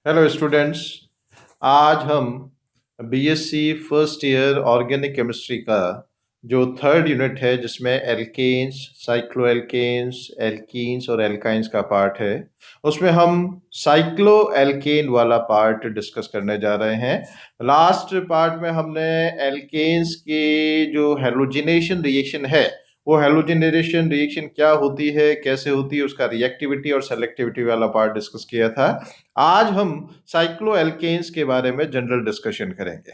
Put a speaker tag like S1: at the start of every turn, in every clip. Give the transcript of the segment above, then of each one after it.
S1: Hello students. आज हम BSc first year organic chemistry का जो थर्ड यूनिट है जिसमें एल्केन्स, साइक्लो एल्केन्स, एल्कीन्स और एल्काइंस का पार्ट है, उसमें हम साइक्लो एल्केन वाला पार्ट डिस्कस करने जा रहे हैं। लास्ट पार्ट में हमने एल्केन्स के जो हेलोजिनेशन रिएक्शन है, वो हेलोजिनेशन रिएक्शन क्या होती है, कैसे होती है, उसका रिएक्टिविटी और सेलेक्टिविटी वाला पार्ट डिस्कस किया था। आज हम साइक्लोएल्केन्स के बारे में जनरल डिस्कशन करेंगे।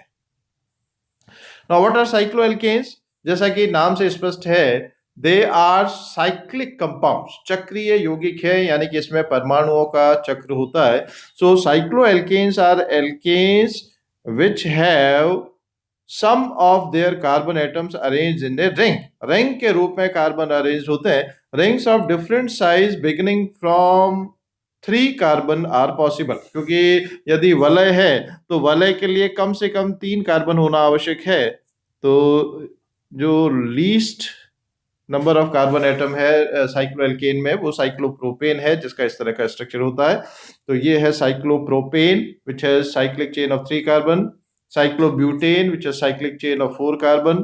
S1: Now what are cycloalkanes? जैसा कि नाम से स्पष्ट है, दे आर साइक्लिक कंपाउंड्स, चक्रीय यौगिक है, यानी कि इसमें परमाणुओं का चक्र होता है। So cycloalkanes are alkanes which have some of their carbon atoms arranged in a ring. Ring के रूप में कार्बन अरेंज होते हैं। Rings of different size beginning from 3 carbon are possible, क्योंकि यदि वलय है तो वलय के लिए कम से कम 3 कार्बन होना आवश्यक है। तो जो least number of carbon atom है साइक्लोएल्केन में, वो साइक्लोप्रोपेन है, जिसका इस तरह का स्ट्रक्चर होता है। तो ये है cyclopropane which has cyclic chain of 3 carbon, cyclobutane which has cyclic chain of 4 carbon,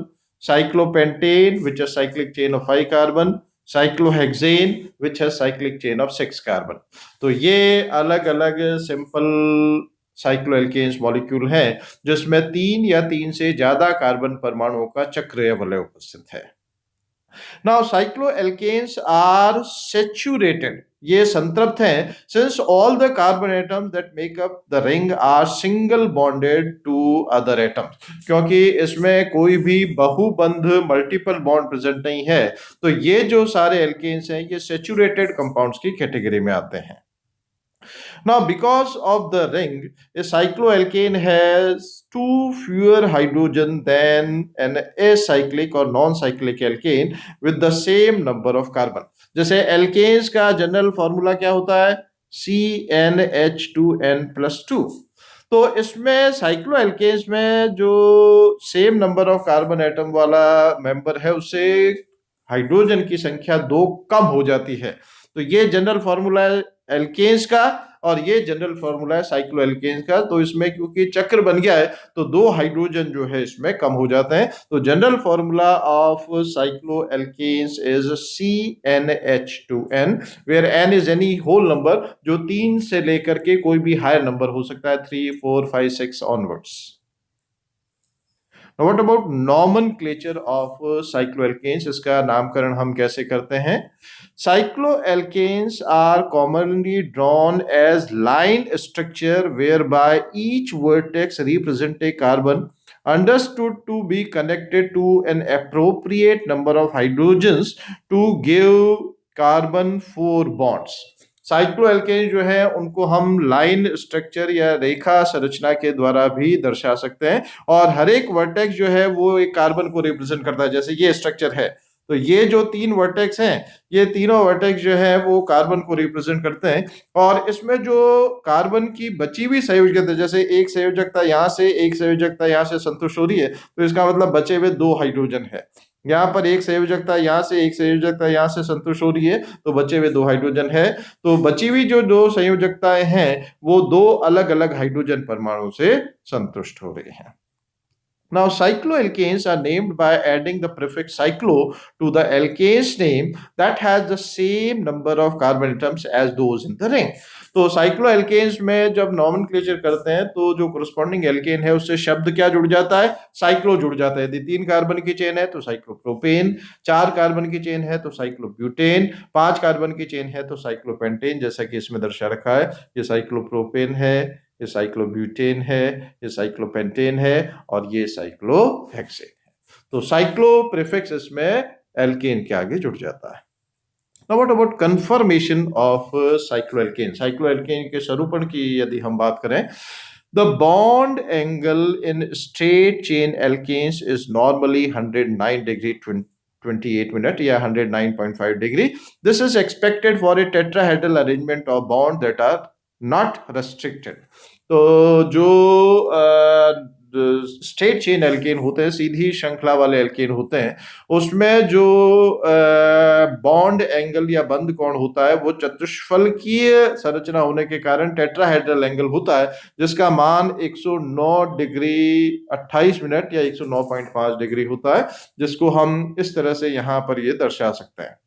S1: cyclopentane which has cyclic chain of 5 carbon, cyclohexane which has cyclic chain of 6 carbon. तो ये अलग अलग सिंपल साइक्लोएल्केन्स मॉलिक्यूल हैं जिसमें 3 या 3 से ज्यादा carbon परमाणुओं का चक्रीय वलय उपस्थित है। Now cycloalkanes are saturated, ये संतृप्त हैं, since all the carbon atoms that make up the ring are single bonded to other atoms, क्योंकि इसमें कोई भी बहुबंध मल्टीपल बॉन्ड प्रेजेंट नहीं है। तो ये जो सारे एल्केन्स हैं ये सेचुरेटेड कंपाउंड्स की कैटेगरी में आते हैं। Now, because of the ring, a cycloalkane has two fewer hydrogen than an acyclic or non-cyclic alkane with the same number of carbon. जैसे एल्केन्स का जनरल फॉर्मूला क्या होता है? CnH2n+2। तो इसमें साइक्लो एल्केन्स में जो same number of carbon atom वाला मेंबर है, उससे हाइड्रोजन की संख्या 2 कम हो जाती है। तो ये जनरल फॉर्मूला है एल्केन्स का और ये जनरल फॉर्मूला है साइक्लोएल्केन्स का। तो इसमें क्योंकि चक्र बन गया है तो 2 हाइड्रोजन जो है इसमें कम हो जाते हैं। तो general formula of cycloalkanes is CnH2n, where n is any whole number जो 3 से लेकर के कोई भी हायर नंबर हो सकता है, 3, 4, 5, 6 onwards. Now what about nomenclature of cycloalkanes? इसका नामकरण हम कैसे करते हैं? Cycloalkanes are commonly drawn as line structure whereby each vertex represent a carbon understood to be connected to an appropriate number of hydrogens to give carbon 4 bonds. Cycloalkane जो है उनको हम लाइन स्ट्रक्चर या रेखा संरचना के द्वारा भी दर्शा सकते हैं, और हर एक वर्टेक्स जो है वो एक कार्बन को रिप्रेजेंट करता है। जैसे ये स्ट्रक्चर है, तो ये जो 3 वर्टेक्स हैं, ये तीनों वर्टेक्स जो है वो कार्बन को रिप्रेजेंट करते हैं। और इसमें जो कार्बन की बची हुई संयोजकता, जैसे एक संयोजकता यहाँ से, एक संयोजकता यहाँ से संतुष्ट हो रही है, तो इसका मतलब बचे हुए 2 हाइड्रोजन है। यहाँ पर एक संयोजकता यहाँ से, एक संयोजकता यहाँ से संतुष्ट हो रही है, तो बचे हुए 2 हाइड्रोजन है। तो बची हुई जो 2 संयोजकताएं हैं वो 2 अलग अलग हाइड्रोजन परमाणु से संतुष्ट हो रही हैं। Now, cycloalkanes are named by adding the prefix cyclo to the alkane's name that has the same number of carbon atoms as those in the ring. तो साइक्लोएल्केन्स में जब नॉमेनक्लेचर करते हैं तो जो कोरस्पॉन्डिंग एल्केन है उससे शब्द क्या जुड़ जाता है? साइक्लो जुड़ जाता है। यदि 3 कार्बन की चेन है तो साइक्लोप्रोपेन, 4 कार्बन की चेन है तो साइक्लोब्यूटेन, 5 कार्बन की चेन है तो साइक्लोपेंटेन, जैसा कि इसमें दर्शा रखा है। ये साइक्लोप्रोपेन है, ये साइक्लोब्यूटेन है, ये साइक्लोपेंटेन है और ये साइक्लोहेक्सेन है। तो साइक्लो प्रीफिक्स इसमें एल्केन के आगे जुड़ जाता है। Now what about conformation of cycloalkane? Cycloalkane के स्वरूपण की यदि हम बात करें, the bond angle in straight chain alkanes is normally 109 degree 28 minute या 109.5 degree. This is expected for a tetrahedral arrangement of bond that are not restricted. तो जो straight chain alkene होते हैं, सीधी श्रृंखला वाले एल्केन होते हैं, उसमें जो बॉन्ड एंगल या बंध कोण होता है वो चतुष्फलकीय संरचना होने के कारण टेट्राहेड्रल एंगल होता है, जिसका मान 109 डिग्री 28 मिनट या 109.5 डिग्री होता है, जिसको हम इस तरह से यहाँ पर ये दर्शा सकते हैं।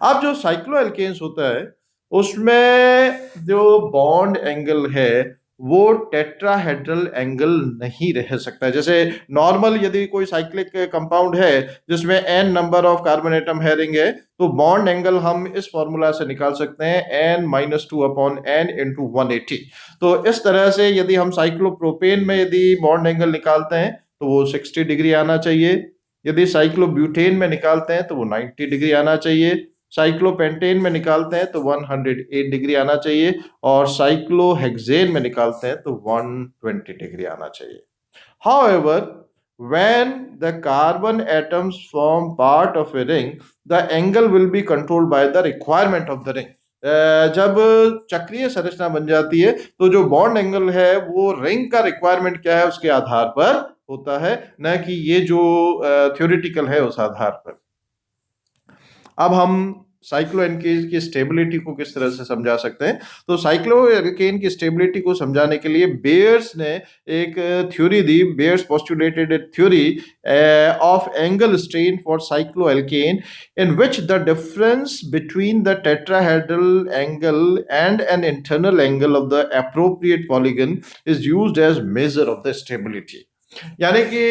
S1: अब जो साइक्लोएल्केन्स होता है उसमें जो बॉन्ड एंगल है वो टेट्राहेड्रल एंगल नहीं रह सकता। जैसे नॉर्मल यदि कोई साइक्लिक कंपाउंड है जिसमें n number of carbon atom है रिंग है, तो बॉन्ड एंगल हम इस फॉर्मूला से निकाल सकते हैं n-2/n इंटू 180। तो इस तरह से यदि हम साइक्लोप्रोपेन में यदि बॉन्ड एंगल निकालते हैं तो वो 60 डिग्री आना चाहिए, यदि साइक्लोब्यूटेन में निकालते हैं तो वो 90 डिग्री आना चाहिए, साइक्लोपेंटेन में निकालते हैं तो 108 डिग्री आना चाहिए, और साइक्लोहेक्सेन में निकालते हैं तो 120 डिग्री आना चाहिए। However, when the carbon atoms form part of a ring, the angle will be controlled by the requirement of the ring. जब चक्रीय संरचना बन जाती है तो जो बॉन्ड एंगल है वो रिंग का रिक्वायरमेंट क्या है उसके आधार पर होता है, न कि ये जो थ्योरेटिकल है उस आधार पर। अब हम साइक्लोएल्केन की स्टेबिलिटी को किस तरह से समझा सकते हैं, तो साइक्लोएल्केन की स्टेबिलिटी को समझाने के लिए बेयर्स ने एक थ्योरी दी। Baeyer's postulated a theory of angle strain for cycloalkane in which the difference between the tetrahedral angle and an internal angle of the appropriate polygon is used as measure of the stability। यानी कि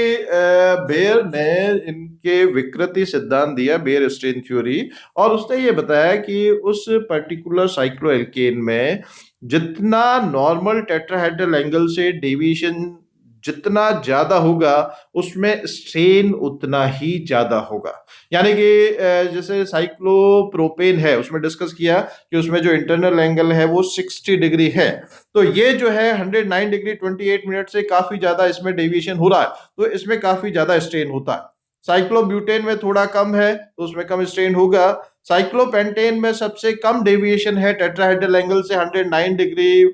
S1: bear ने इनके विकृति सिद्धांत दिया, bear strain theory, और उसने ये बताया कि उस पर्टिकुलर साइक्लोएल्केन में जितना नॉर्मल टेट्राहेड्रल एंगल से डेविएशन जितना ज्यादा होगा उसमें स्ट्रेन उतना ही ज्यादा होगा। यानी कि जैसे साइक्लोप्रोपेन है उसमें डिस्कस किया कि उसमें जो इंटरनल एंगल है वो 60 डिग्री है, तो ये जो है 109 डिग्री 28 मिनट से काफी ज्यादा इसमें डेविएशन हो रहा है, तो इसमें काफी ज्यादा स्ट्रेन होता है। साइक्लोब्यूटेन में थोड़ा कम है तो उसमें कम स्ट्रेन होगा। साइक्लोपेंटेन में सबसे कम डेविएशन है टेट्राहेड्रल एंगल से 109 डिग्री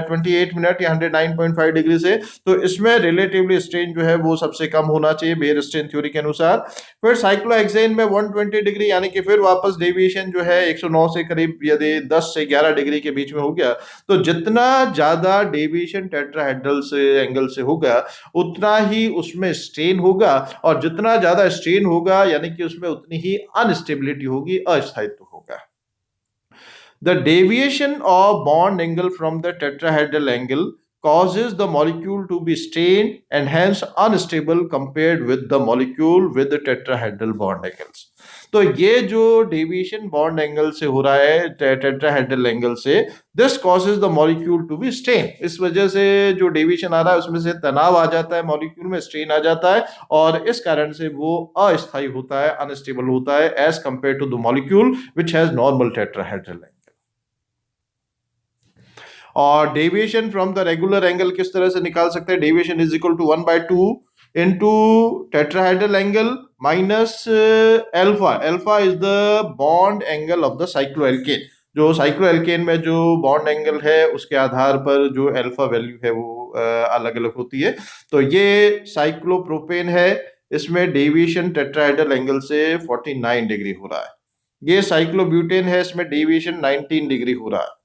S1: 28 मिनट या 109.5 डिग्री से, तो इसमें रिलेटिवली स्ट्रेन जो है वो सबसे कम होना चाहिए बेयर स्ट्रेन थ्योरी के अनुसार। फिर साइक्लोहेक्सेन में 120 डिग्री, यानी कि फिर वापस डेविएशन जो है 109 से करीब यदि 10 से 11 डिग्री के बीच में हो गया, तो जितना ज्यादा डेविएशन टेट्राहेड्रल से एंगल से होगा उतना ही उसमें स्ट्रेन होगा, और जितना ज्यादा स्ट्रेन होगा यानी कि उसमें उतनी ही अनस्टेबिलिटी होगी, अस्थायित्व होगा। The deviation of bond angle from the tetrahedral angle causes the molecule to be strained and hence unstable compared with the molecule with the tetrahedral bond angles। तो ये जो डेविएशन बॉन्ड एंगल से हो रहा है tetrahedral angle से, this causes the molecule to be strain. इस वजह से जो डेविएशन आ रहा है उसमें से तनाव आ जाता है, मॉलिक्यूल में स्ट्रेन आ जाता है, और इस कारण से वो अस्थायी होता है, अनस्टेबल होता है as compare to the molecule which has normal tetrahedral angle. और deviation from the regular angle किस तरह से निकाल सकते हैं, deviation is equal to 1/2 into tetrahedral angle minus alpha। alpha is the bond angle of the cycloalkane। जो cycloalkane में जो बॉन्ड एंगल है उसके आधार पर जो अल्फा वैल्यू है वो अलग अलग होती है। तो ये साइक्लोप्रोपेन है, इसमें डेविएशन टेट्राहेड्रल एंगल से 49 डिग्री हो रहा है। ये साइक्लोब्यूटेन है, इसमें डेविएशन 19 डिग्री हो रहा है।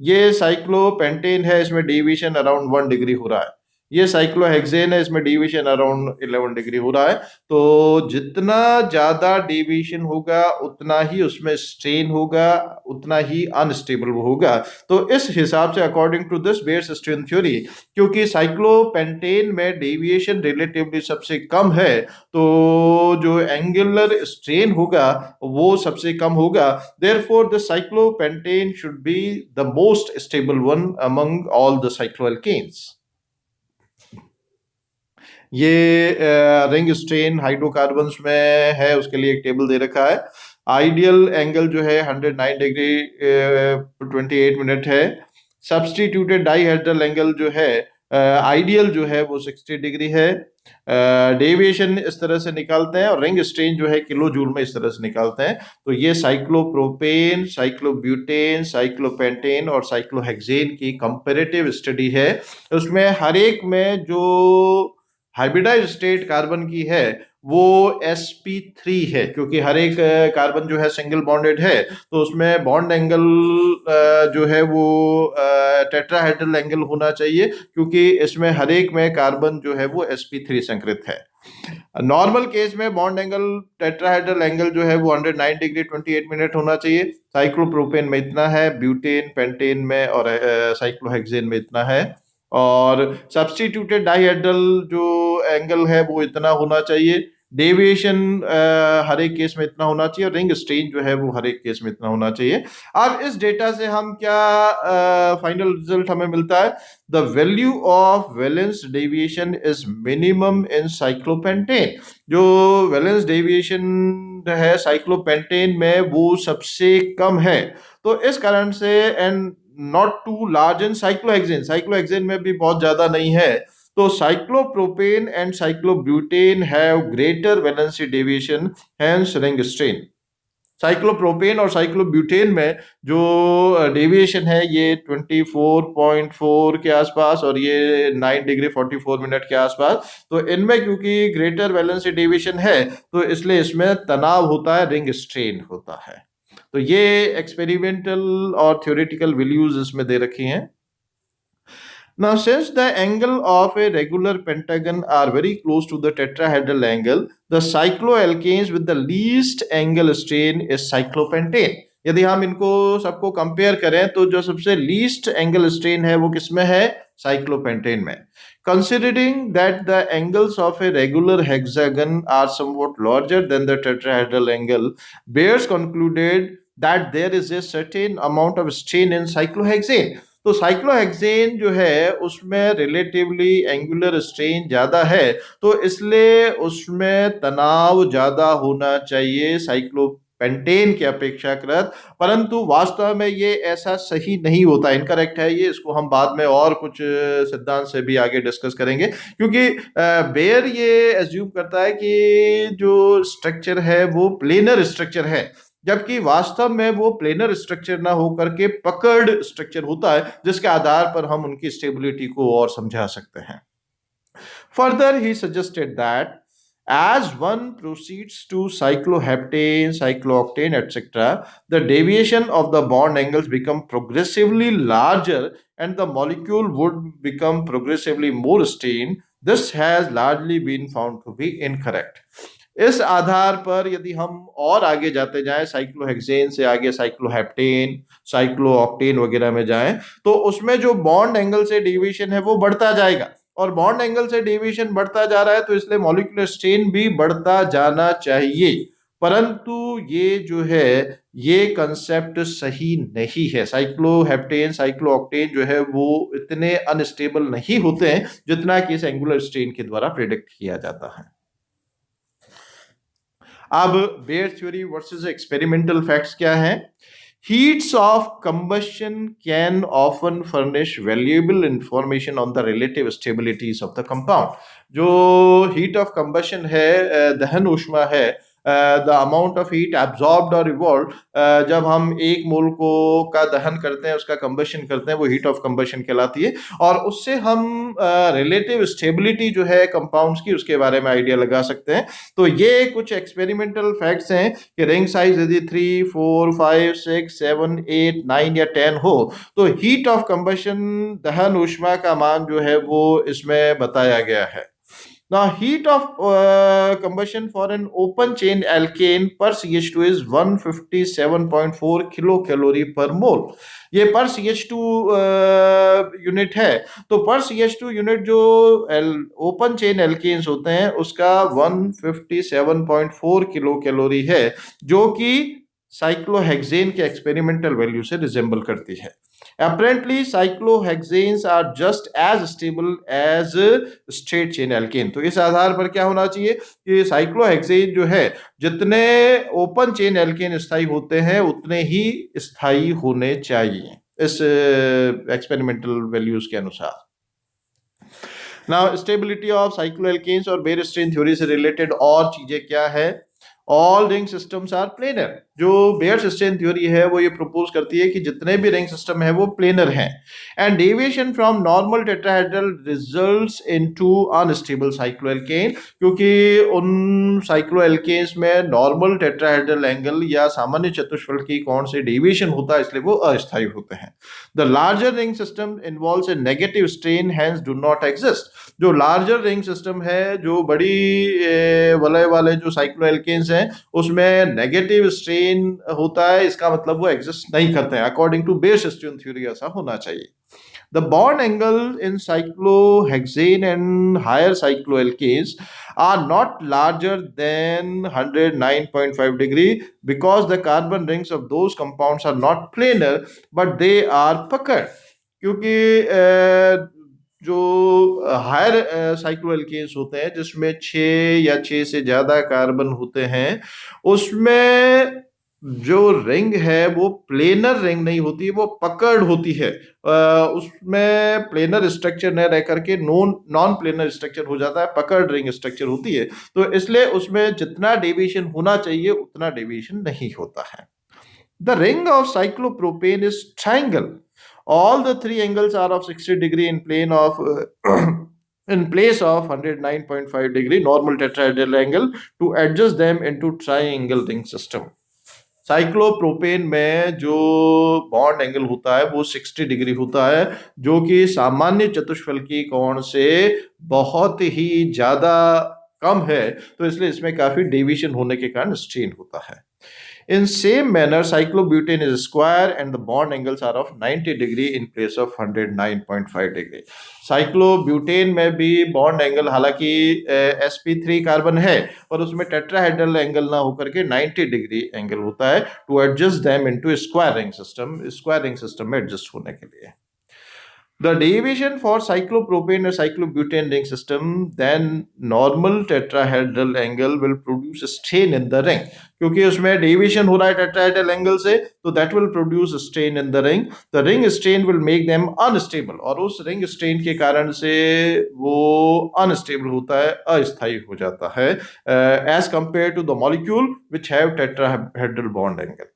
S1: ये साइक्लोपेंटेन है, इसमें डेविएशन अराउंड 1 डिग्री हो रहा है। ये साइक्लोहेक्सेन है, इसमें डेविएशन अराउंड 11 डिग्री हो रहा है। तो जितना ज्यादा डेविएशन होगा उतना ही उसमें स्ट्रेन होगा, उतना ही अनस्टेबल होगा। तो इस हिसाब से according to this Baeyer's strain theory, क्योंकि साइक्लोपेंटेन में डेविएशन रिलेटिवली सबसे कम है तो जो एंगुलर स्ट्रेन होगा वो सबसे कम होगा। Therefore the cyclopentane should be the most stable one among all the cycloalkenes. ये रिंग स्ट्रेन हाइड्रोकार्बन्स में है, उसके लिए एक टेबल दे रखा है। आइडियल एंगल जो है 109 डिग्री 28 मिनट है। सब्सटीट्यूटेड डाईहेड्रल एंगल जो है आइडियल जो है वो 60 डिग्री है। डेविएशन इस तरह से निकालते हैं और रिंग स्ट्रेन जो है किलो जूल में इस तरह से निकालते हैं। तो ये साइक्लोप्रोपेन, साइक्लोब्यूटेन, साइक्लोपेंटेन और साइक्लोहेक्सेन की कंपैरेटिव स्टडी है। उसमें हर एक में जो हाइब्रिडाइज स्टेट कार्बन की है वो sp3 है, क्योंकि हर एक कार्बन जो है सिंगल बॉन्डेड है, तो उसमें बॉन्ड एंगल जो है वो टेट्राहेड्रल एंगल होना चाहिए, क्योंकि इसमें हर एक में कार्बन जो है वो sp3 संकृत है। नॉर्मल केस में बॉन्ड एंगल टेट्राहेड्रल एंगल जो है वो 109 डिग्री 28 मिनट होना चाहिए। साइक्लोप्रोपेन में इतना है, ब्यूटेन पेंटेन में और साइक्लोहेक्सेन में इतना है। और सब्स्टिट्यूटेड डाइहेड्रल जो एंगल है वो इतना होना चाहिए। डेविएशन हर एक केस में इतना होना चाहिए और रिंग स्ट्रेन जो है वो हर एक केस में इतना होना चाहिए। अब इस डेटा से हम क्या फाइनल रिजल्ट हमें मिलता है? The value of valence deviation is minimum in cyclopentane. जो वैलेंस डेविएशन है साइक्लोपेंटेन में वो सबसे कम है, तो इस कारण से and not too large in cyclohexane, cyclohexane में भी बहुत ज्यादा नहीं है। तो cyclopropane and cyclobutane have greater valency deviation, hence ring strain. Cyclopropane और साइक्लोब्यूटेन में जो डेविएशन है ये 24.4 के आसपास और ये 9 डिग्री 44 मिनट के आसपास। तो इनमें क्योंकि ग्रेटर वैलेंसी डेविएशन है तो इसलिए इसमें तनाव होता है, रिंग स्ट्रेन होता है। तो ये एक्सपेरिमेंटल और थ्योरेटिकल वैल्यूज इसमें दे रखी हैं। Now, since the angle of a regular pentagon are very close to the tetrahedral angle, the cycloalkanes with the least angle strain is cyclopentane. यदि हम इनको सबको कंपेयर करें तो जो सबसे लीस्ट एंगल स्ट्रेन है वो किसमें है? साइक्लोपेंटेन में। Considering that the angles of a regular hexagon are somewhat larger than the tetrahedral angle, Beers concluded that there is a certain amount of strain in cyclohexane. तो cyclohexane जो है उसमें relatively angular strain ज्यादा है, तो इसलिए उसमें तनाव ज्यादा होना चाहिए साइक्लोपेंटेन की अपेक्षाकृत। परंतु वास्तव में ये ऐसा सही नहीं होता, इनकरेक्ट है ये। इसको हम बाद में और कुछ सिद्धांत से भी आगे डिस्कस करेंगे, क्योंकि बेयर ये एज्यूम करता है कि जो स्ट्रक्चर है वो प्लेनर स्ट्रक्चर है, जबकि वास्तव में वो प्लेनर स्ट्रक्चर ना होकर के पकड़ स्ट्रक्चर होता है, जिसके आधार पर हम उनकी स्टेबिलिटी को और समझा सकते हैं। Further he suggested that as one proceeds to cycloheptane, cyclooctane, etc., the deviation of the bond angles become progressively larger and the molecule would become progressively more strained. This has largely been found to be incorrect. इस आधार पर यदि हम और आगे जाते जाएं, cyclohexane से आगे साइक्लोहेप्टेन, साइक्लोऑक्टेन वगैरह में जाएं, तो उसमें जो बॉन्ड एंगल से डेविएशन है वो बढ़ता जाएगा, और बॉन्ड एंगल से डेविएशन बढ़ता जा रहा है तो इसलिए मॉलिक्यूलर स्ट्रेन भी बढ़ता जाना चाहिए। परंतु ये जो है ये कंसेप्ट सही नहीं है। साइक्लोहेप्टेन, साइक्लोऑक्टेन जो है वो इतने अनस्टेबल नहीं होते हैं जितना कि इस एंगुलर स्ट्रेन के द्वारा प्रेडिक्ट किया जाता है। अब Baeyer theory versus experimental facts क्या है? Heats of combustion can often furnish valuable information on the relative stabilities of the compound. जो heat of combustion है, दहन ऊष्मा है, the amount of heat absorbed और इवॉल्व, जब हम एक मोल को का दहन करते हैं, उसका कंबशन करते हैं, वो हीट ऑफ कंबशन कहलाती है। और उससे हम रिलेटिव स्टेबिलिटी जो है कंपाउंड्स की उसके बारे में आइडिया लगा सकते हैं। तो ये कुछ एक्सपेरिमेंटल फैक्ट्स हैं कि रिंग साइज यदि 3, 4, 5, 6, 7, 8, 9 या 10 हो तो हीट ऑफ कंबशन दहन ऊष्मा का मान जो है वो इसमें बताया गया है। Now, heat of combustion for an open chain alkane per CH2 is 157.4 kilocalorie per mole. ये पर CH2 यूनिट है, तो पर CH2 यूनिट जो ओपन चेन एल्केन्स होते हैं उसका 157.4 किलो कैलोरी है, जो कि साइक्लोहेक्सेन के एक्सपेरिमेंटल वैल्यू से रिजेंबल करती है। Apparently, cyclohexanes are just as stable as straight chain alkane. तो इस आधार पर क्या होना चाहिए कि साइक्लोहेक्सेन जो है जितने ओपन चेन एल्केन स्थायी होते हैं उतने ही स्थायी होने चाहिए इस एक्सपेरिमेंटल वैल्यूज के अनुसार। नाउ स्टेबिलिटी ऑफ साइक्लोएल्केन्स और बेयर स्ट्रेन थ्योरी से रिलेटेड और चीजें क्या है? All ring systems are planar. जो बेयर स्ट्रेन थ्योरी है वो ये प्रपोज करती है कि जितने भी रिंग सिस्टम है वो प्लेनर हैं, and deviation from normal tetrahedral results into unstable cycloalkane, क्योंकि उन साइक्लोएल्केन्स में नॉर्मल टेट्राहेड्रल एंगल या सामान्य चतुष्फलकीय कोण से डेविएशन होता है, इसलिए वो अस्थायी होते हैं। The larger ring system involves a negative strain, hence do not exist. जो लार्जर रिंग सिस्टम है, जो बड़ी वलय वाले जो साइक्लोएल्केन्स हैं, उसमें नेगेटिव स्ट्रेन होता है, इसका मतलब वो एग्जिस्ट नहीं करते हैं। According to Baeyer strain theory ऐसा होना चाहिए। The bond angle in cyclohexane and higher cycloalkanes are not larger than 109.5 degree because the carbon rings of those compounds are not planar but they are puckered। क्योंकि जो higher cycloalkenes होते हैं जिसमें 6 या 6 से ज्यादा कार्बन होते हैं, उसमें जो रिंग है वो प्लेनर रिंग नहीं होती, वो पकड़ होती है। उसमें प्लेनर स्ट्रक्चर न रह करके नॉन प्लेनर स्ट्रक्चर हो जाता है, पकड़ रिंग स्ट्रक्चर होती है, तो इसलिए उसमें जितना डेविएशन होना चाहिए उतना डेविएशन नहीं होता है। The ring of cyclopropane is triangle. All the three angles are of 60 degree in plane of in place of 109.5 degree normal tetrahedral angle to adjust them into triangle ring system। Cyclopropane में जो bond angle होता है वो 60 degree होता है, जो कि सामान्य चतुष्फलकीय कोण से बहुत ही ज्यादा कम है, तो इसलिए इसमें काफी डेविएशन होने के कारण स्ट्रेन होता है। In same manner, cyclobutane is square and the bond angles are of 90 degree in place of 109.5 degree। Cyclobutane में भी बॉन्ड एंगल हालांकि sp3 कार्बन है, पर उसमें टेट्राहेड्रल एंगल ना होकर के 90 डिग्री एंगल होता है, to adjust them into square ring system में एडजस्ट होने के लिए। The deviation for cyclopropane and cyclobutane ring system, then normal tetrahedral angle will produce a strain in the ring। क्योंकि उसमें डेविएशन हो रहा है टेट्राहेड्रल एंगल से, तो that will produce strain in the ring. The ring strain will make them unstable, और उस ring strain के कारण से वो अनस्टेबल होता है, अस्थायी हो जाता है, as compare to the molecule which have tetrahedral bond angle.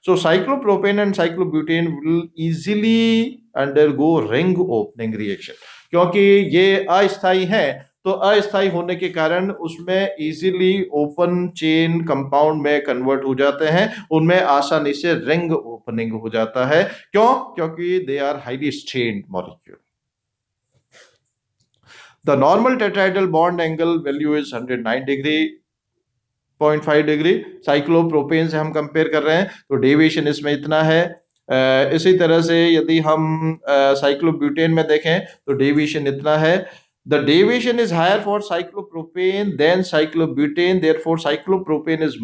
S1: So cyclopropane and cyclobutane will easily undergo ring opening reaction। क्योंकि ये अस्थायी है, तो अस्थायी होने के कारण उसमें इजीली ओपन चेन कंपाउंड में कन्वर्ट हो जाते हैं, उनमें आसानी से रिंग ओपनिंग हो जाता है। क्यों? क्योंकि they are highly strained molecule. The normal tetrahedral bond angle value is 109 degree 0.5 degree. Cyclopropane से हम कंपेयर कर रहे हैं तो डेविएशन इसमें इतना है। इसी तरह से यदि हम साइक्लोब्यूटेन में देखें तो डेविएशन इतना है। The deviation is higher for cyclopropane than cyclobutane, therefore cyclopropane is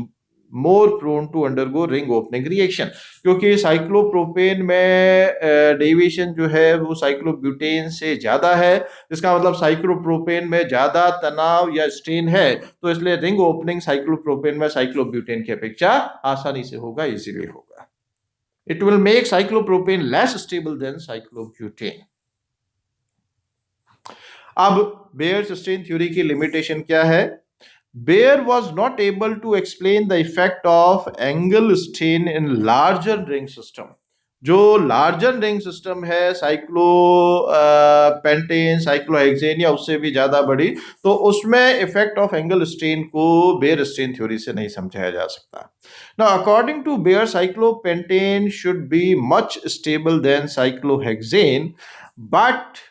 S1: more prone to undergo ring opening reaction. क्योंकि साइक्लोप्रोपेन में डेविएशन जो है वो साइक्लोब्यूटेन से ज्यादा है, इसका मतलब साइक्लोप्रोपेन में ज्यादा तनाव या स्ट्रेन है, तो इसलिए रिंग ओपनिंग साइक्लोप्रोपेन में साइक्लोब्यूटेन की अपेक्षा आसानी से होगा, इजीली होगा। It will make cyclopropane less stable then cyclobutane. अब बेयर्स स्ट्रेन थ्योरी की लिमिटेशन क्या है? Bayer was not able to explain the effect of angle strain in larger ring system। जो लार्जर रिंग सिस्टम है, cyclopentane, cyclohexane या उससे भी ज्यादा बड़ी, तो उसमें इफेक्ट ऑफ एंगल स्ट्रेन को बेयर स्ट्रेन थ्योरी से नहीं समझाया जा सकता। Now according to Baeyer, cyclopentane should be much stable than cyclohexane, but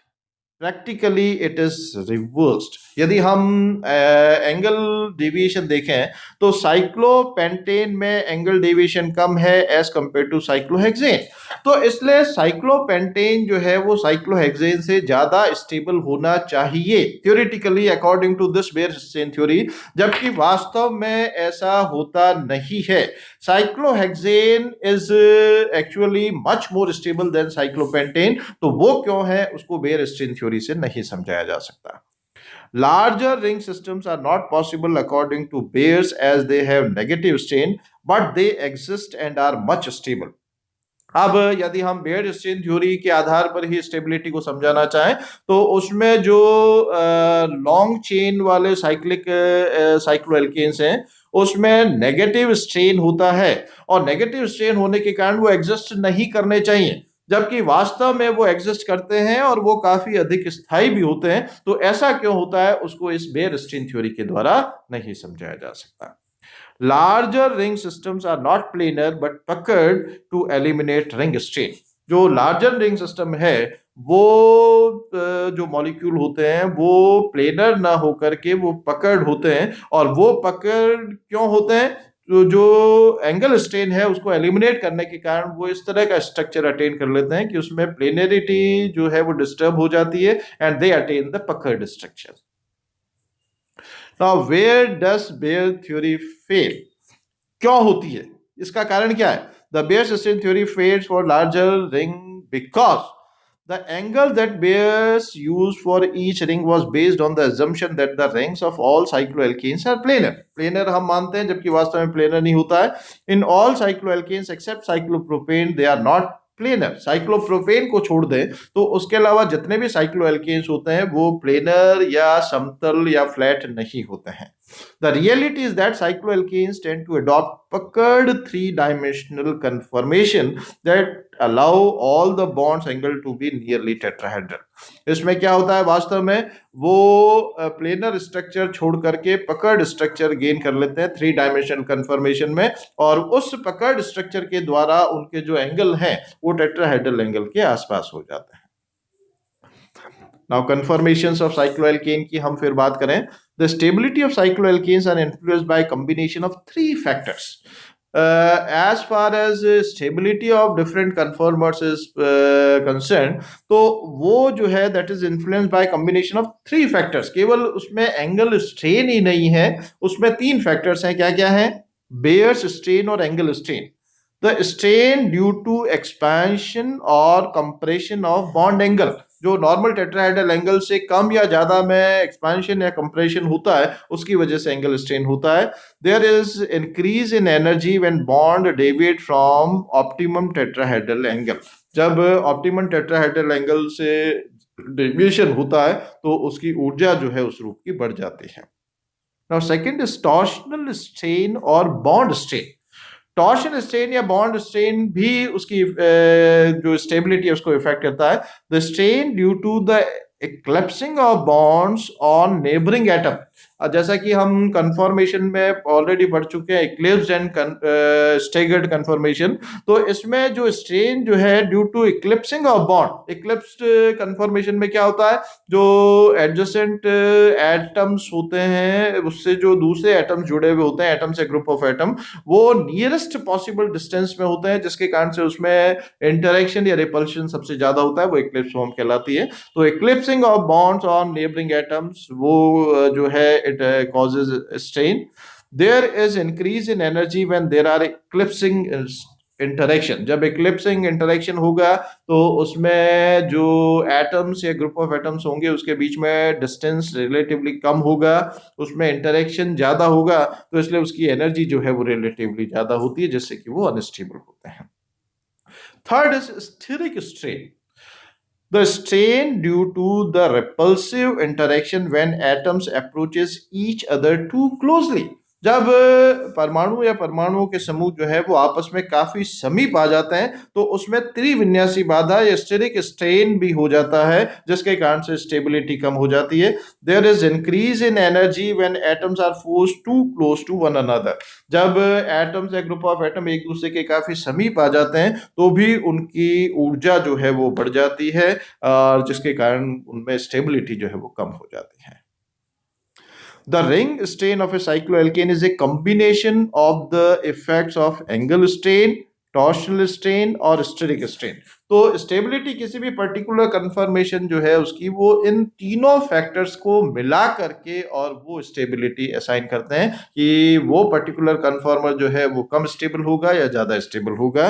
S1: practically it is reversed. यदि हम एंगल डेविएशन देखें तो साइक्लोपेंटेन में एंगल डेविएशन कम है एज कंपेयर टू साइक्लोहेक्सेन, तो इसलिए साइक्लोपेंटेन जो है वो साइक्लोहेक्सेन से ज्यादा स्टेबल होना चाहिए theoretically according to this Baeyer strain theory, जबकि वास्तव में ऐसा होता नहीं है। Cyclohexane is actually much more stable than cyclopentane, तो वो क्यों है उसको बेयर स्ट्रेन थ्योरी से नहीं समझाया जा सकता। Larger ring systems are not possible according to Bayer's as they have negative strain, but they exist and are much stable। अब यदि हम बेयर स्ट्रेन थ्योरी के आधार पर ही स्टेबिलिटी को समझाना चाहें तो उसमें जो लॉन्ग चेन वाले साइक्लिक साइक्लोएल्केन्स हैं उसमें नेगेटिव स्ट्रेन होता है और नेगेटिव स्ट्रेन होने के कारण वो एग्जिस्ट नहीं करने चाहिए, जबकि वास्तव में वो एग्जिस्ट करते हैं और वो काफी अधिक स्थायी भी होते हैं। तो ऐसा क्यों होता है उसको इस बेयर स्ट्रेन थ्योरी के द्वारा नहीं समझाया जा सकता। Larger ring systems are not planar but puckered to eliminate ring strain। जो लार्जर रिंग सिस्टम है वो जो मॉलिक्यूल होते हैं वो प्लेनर ना होकर के वो पकड़ होते हैं, और वो पकड़ क्यों होते हैं? तो जो एंगल स्ट्रेन है उसको एलिमिनेट करने के कारण वो इस तरह का स्ट्रक्चर अटेन कर लेते हैं कि उसमें प्लेनरिटी जो है वो डिस्टर्ब हो जाती है and they attain the puckered structure. Now where does Baeyer theory fail? क्यों होती है, इसका कारण क्या है? The Baeyer system theory fails for larger ring because the angle that Bayes used for each ring was based on the assumption that the rings of all cycloalkanes are planar। planar हम मानते हैं जबकि वास्तव में planar नहीं होता है। In all cycloalkanes except cyclopropane they are not planar. Cyclopropane को छोड़ दें तो उसके अलावा जितने भी साइक्लोएल्केन्स होते हैं वो प्लेनर या समतल या फ्लैट नहीं होते हैं। The reality is that cycloalkanes tend to adopt puckered three-dimensional conformation that allow all the bonds angle to be nearly tetrahedral। इसमें क्या होता है, वास्तव में वो प्लेनर स्ट्रक्चर छोड़ करके पकड़ स्ट्रक्चर गेन कर लेते हैं थ्री डायमेंशनल कन्फर्मेशन में, और उस पकड़ स्ट्रक्चर के द्वारा उनके जो एंगल हैं वो टेट्राहेड्रल एंगल के आसपास हो जाते हैं। नाउ कन्फर्मेशंस ऑफ साइक्लोएल्केन की हम फिर बात करें। The stability of cycloalkanes are influenced by combination of three factors. as far as stability of different conformers is concerned, तो वो जो है that is influenced by combination of three factors। केवल उसमें एंगल स्ट्रेन ही नहीं है, उसमें तीन फैक्टर्स हैं। क्या क्या है? बेयर्स स्ट्रेन और angle strain. The strain due to expansion और कंप्रेशन ऑफ बॉन्ड एंगल, जो नॉर्मल टेट्राहेड्रल एंगल से कम या ज्यादा में एक्सपेंशन या कंप्रेशन होता है उसकी वजह से एंगल स्ट्रेन होता है। There is increase in energy when bond deviate from optimum tetrahedral angle. जब ऑप्टिमम टेट्राहेड्रल एंगल से डेविएशन होता है तो उसकी ऊर्जा जो है उस रूप की बढ़ जाती है। Now second is torsional strain और बॉन्ड स्ट्रेन। टॉर्शन स्ट्रेन या बॉन्ड स्ट्रेन भी उसकी जो स्टेबिलिटी है उसको इफेक्ट करता है। The strain due to the eclipsing of bonds on neighbouring atom. जैसा कि हम कन्फॉर्मेशन में ऑलरेडी पढ़ चुके हैं, इक्लिप्स एंड स्टेगर्ड कन्फॉर्मेशन। तो इसमें जो स्ट्रेन जो है due to eclipsing of bond, eclipsed conformation में क्या होता है, जो एडजेसेंट एटम्स होते हैं उससे जो दूसरे एटम्स जुड़े हुए होते हैं, एटम्स या ग्रुप ऑफ एटम, वो नियरेस्ट पॉसिबल डिस्टेंस में होते हैं, जिसके कारण से उसमें इंटरेक्शन या रिपल्शन सबसे ज्यादा होता है, वो इक्लिप्स फॉर्म कहलाती है। तो eclipsing of bonds on neighbouring atoms वो जो है it causes strain। There is increase in energy when there are eclipsing interaction। जब eclipsing interaction होगा तो उसमें जो एटम्स या ग्रुप ऑफ एटम्स होंगे उसके बीच में डिस्टेंस रिलेटिवली कम होगा, उसमें इंटरेक्शन ज्यादा होगा, तो इसलिए उसकी एनर्जी जो है वो रिलेटिवली ज्यादा होती है, जिससे कि वो अनस्टेबल होते हैं। Third is steric strain. The strain due to the repulsive interaction when atoms approaches each other too closely। जब परमाणु या परमाणुओं के समूह जो है वो आपस में काफी समीप आ जाते हैं तो उसमें त्रिविन्यासी बाधा या स्टेरिक स्ट्रेन भी हो जाता है, जिसके कारण से स्टेबिलिटी कम हो जाती है। There is increase in energy when atoms are forced to close to one another. जब एटम्स या ग्रुप ऑफ एटम एक दूसरे के काफी समीप आ जाते हैं तो भी उनकी ऊर्जा जो है वो बढ़ जाती है, और जिसके कारण उनमें स्टेबिलिटी जो है वो कम हो जाती है। The ring strain of a cycloalkane is a combination of the effects of angle strain, torsional strain और स्टेरिक स्ट्रेन। तो स्टेबिलिटी किसी भी पर्टिकुलर कन्फर्मेशन जो है उसकी वो इन तीनों फैक्टर्स को मिला करके और वो स्टेबिलिटी असाइन करते हैं कि वो पर्टिकुलर कन्फर्मर जो है वो कम स्टेबल होगा या ज्यादा स्टेबल होगा।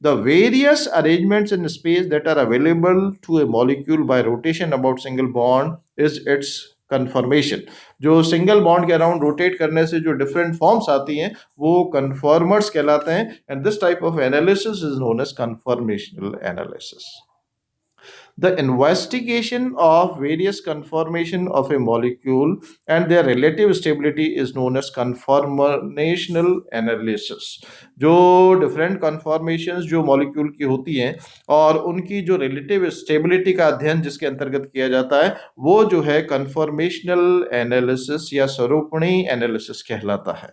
S1: The various arrangements in space that are available to a molecule by rotation about single bond is its conformation. जो सिंगल बॉन्ड के अराउंड रोटेट करने से जो डिफरेंट फॉर्म्स आती हैं वो कन्फर्मर्स कहलाते हैं, and this type of analysis is known as conformational analysis. The investigation of various conformation of a molecule and their relative stability is known as conformational analysis. जो different conformations जो molecule की होती हैं और उनकी जो relative stability का अध्ययन जिसके अंतर्गत किया जाता है वो जो है conformational analysis या स्वरूपणी analysis कहलाता है।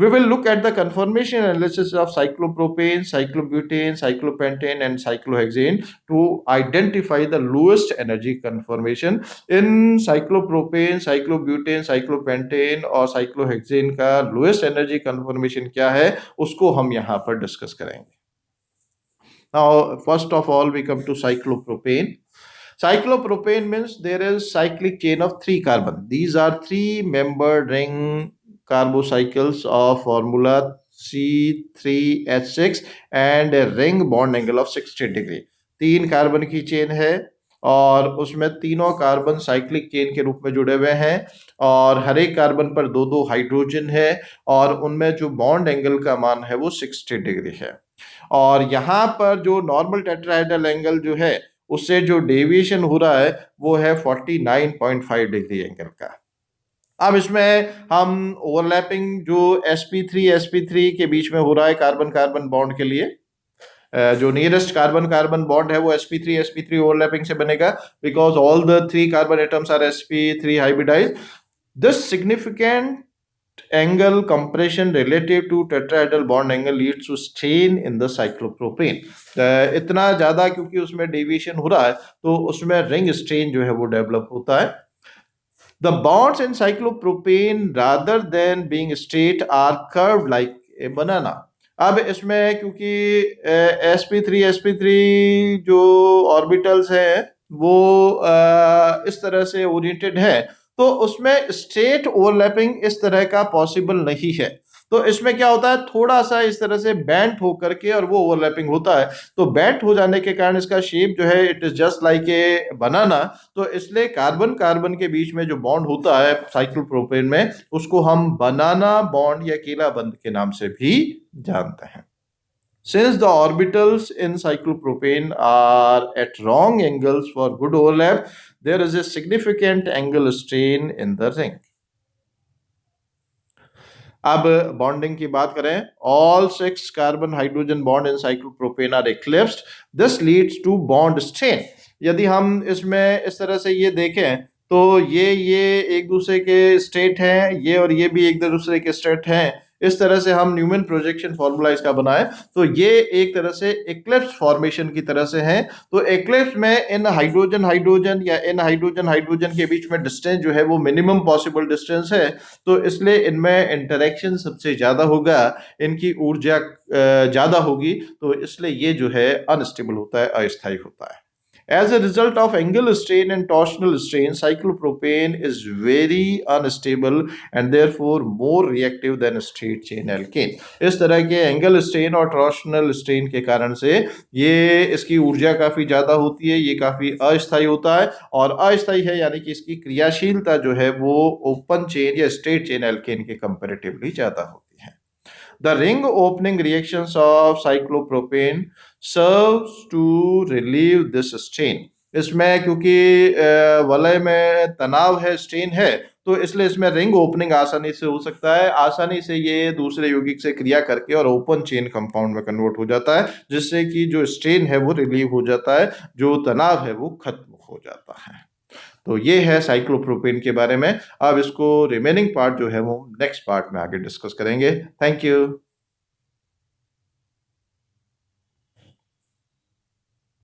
S1: We will look at the conformation analysis of cyclopropane, cyclobutane, cyclopentane, and cyclohexane to identify the lowest energy conformation. In cyclopropane, cyclobutane, cyclopentane और cyclohexane का lowest energy conformation क्या है उसको हम यहाँ पर डिस्कस करेंगे। Now, first of all, we come to cyclopropane. Cyclopropane means there is cyclic chain of 3 carbon. These are 3-membered ring carbocycles of formula C3H6 and a ring bond angle of 60 degree. 3 carbon की chain है और उसमें तीनों carbon cyclic chain के रूप में जुड़े हुए हैं और हर एक कार्बन पर 2-2 हाइड्रोजन है और उनमें जो बॉन्ड एंगल का मान है वो 60 डिग्री है। और यहाँ पर जो नॉर्मल टेट्राहेड्रल एंगल जो है उससे जो डेविएशन हो रहा है वो है 49.5 डिग्री एंगल का। अब इसमें हम ओवरलैपिंग जो sp3 के बीच में हो रहा है कार्बन कार्बन बॉन्ड के लिए, जो नियरेस्ट कार्बन कार्बन बॉन्ड है वो sp3 ओवरलैपिंग से बनेगा because all the 3 carbon atoms are sp3 hybridised. This significant angle compression relative to tetrahedral bond angle leads to strain in the cyclopropane. इतना ज्यादा क्योंकि उसमें डेविएशन हो रहा है तो उसमें रिंग स्ट्रेन जो है वो डेवलप होता है। The bonds in cyclopropane rather than being straight are curved like a banana. अब इसमें क्योंकि sp3 जो ऑर्बिटल्स हैं वो इस तरह से ओरिएंटेड है तो उसमें स्ट्रेट ओवरलैपिंग इस तरह का पॉसिबल नहीं है। तो इसमें क्या होता है थोड़ा सा इस तरह से बेंट होकर के और वो ओवरलैपिंग होता है, तो बेंट हो जाने के कारण इसका शेप जो है it is just like a banana. तो इसलिए कार्बन कार्बन के बीच में जो बॉन्ड होता है साइक्लोप्रोपेन में उसको हम बनाना बॉन्ड या केला बंद के नाम से भी जानते हैं। Since the orbitals in cyclopropane are at wrong angles for good overlap, there is a significant angle strain in the ring. अब बॉन्डिंग की बात करें, all 6 carbon hydrogen bond in cyclopropane are eclipsed, this leads to bond strain. यदि हम इसमें इस तरह से ये देखें तो ये एक दूसरे के स्टेट हैं, ये और ये भी एक दूसरे के स्टेट हैं। इस तरह से हम न्यूमैन प्रोजेक्शन फॉर्मूला इसका बनाए तो ये एक तरह से एक्लिप्स फॉर्मेशन की तरह से है। तो एक्लिप्स में इन हाइड्रोजन हाइड्रोजन या इन हाइड्रोजन हाइड्रोजन के बीच में डिस्टेंस जो है वो मिनिमम पॉसिबल डिस्टेंस है, तो इसलिए इनमें इंटरेक्शन सबसे ज्यादा होगा, इनकी ऊर्जा ज्यादा होगी, तो इसलिए ये जो है अनस्टेबल होता है, अस्थायी होता है। As a result of angle strain and torsional strain, cyclopropane is very unstable and therefore more reactive than straight chain alkane. इस तरह के एंगल स्ट्रेन और टॉर्शनल स्ट्रेन के कारण से ये इसकी ऊर्जा काफी ज्यादा होती है, ये काफी अस्थायी होता है और अस्थायी है यानी कि इसकी क्रियाशीलता जो है वो ओपन चेन या स्ट्रेट चेन एल्केन के कंपैरेटिवली ज्यादा होती है। The ring opening reactions of cyclopropane serves to relieve this strain. इसमें क्योंकि वलय में तनाव है, स्ट्रेन है, तो इसलिए इसमें रिंग ओपनिंग आसानी से हो सकता है, आसानी से ये दूसरे यौगिक से क्रिया करके और ओपन चेन कंपाउंड में कन्वर्ट हो जाता है, जिससे कि जो स्ट्रेन है वो रिलीव हो जाता है, जो तनाव है वो खत्म हो जाता है। तो ये है साइक्लोप्रोपेन के बारे में। अब इसको रिमेनिंग पार्ट जो है वो नेक्स्ट पार्ट में आगे डिस्कस करेंगे। Thank you.